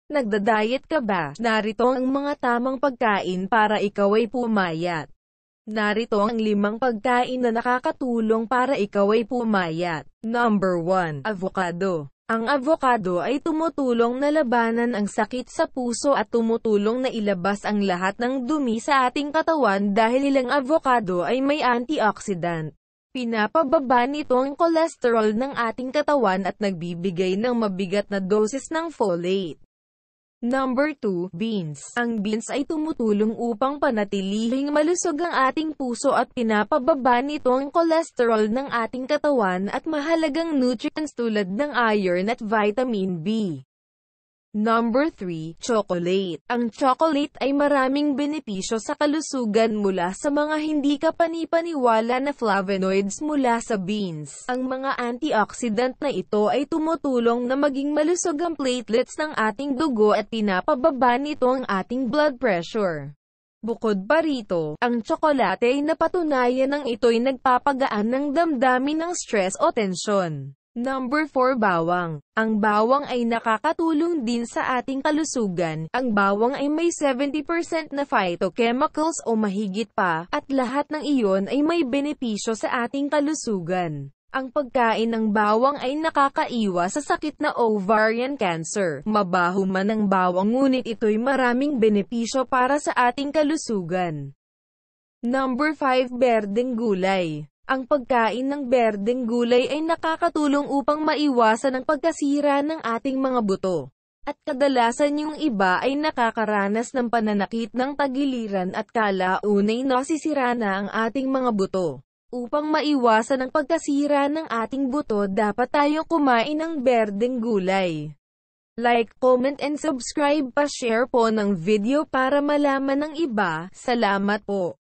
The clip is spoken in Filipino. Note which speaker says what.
Speaker 1: Nagda-diet ka ba? Narito ang mga tamang pagkain para ikaw ay pumayat. Narito ang 5 pagkain na nakakatulong para ikaw ay pumayat. Number 1. Avocado. Ang avocado ay tumutulong na labanan ang sakit sa puso at tumutulong na ilabas ang lahat ng dumi sa ating katawan dahil ilang avocado ay may antioxidant. Pinapababa nito ang cholesterol ng ating katawan at nagbibigay ng mabigat na doses ng folate. Number 2. Beans. Ang beans ay tumutulong upang panatilihing malusog ang ating puso at pinapababa nito ang cholesterol ng ating katawan at mahalagang nutrients tulad ng iron at vitamin B. Number 3. Chocolate. Ang chocolate ay maraming benepisyo sa kalusugan mula sa mga hindi ka panipaniwala na flavonoids mula sa beans. Ang mga antioxidant na ito ay tumutulong na maging malusog ang platelets ng ating dugo at pinapababa nito ang ating blood pressure. Bukod pa rito, ang tsokolate ay napatunayan ng ito'y nagpapagaan ng damdamin ng stress o tensyon. Number 4. Bawang. Ang bawang ay nakakatulong din sa ating kalusugan. Ang bawang ay may 70% na phytochemicals o mahigit pa, at lahat ng iyon ay may benepisyo sa ating kalusugan. Ang pagkain ng bawang ay nakakaiwas sa sakit na ovarian cancer. Mabaho man ang bawang ngunit ito'y maraming benepisyo para sa ating kalusugan. Number 5. Berdeng gulay. Ang pagkain ng berdeng gulay ay nakakatulong upang maiwasan ang pagkasira ng ating mga buto. At kadalasan yung iba ay nakakaranas ng pananakit ng tagiliran at kalaunay nasisira na ang ating mga buto. Upang maiwasan ang pagkasira ng ating buto, dapat tayong kumain ng berdeng gulay. Like, comment and subscribe pa share po ng video para malaman ng iba. Salamat po.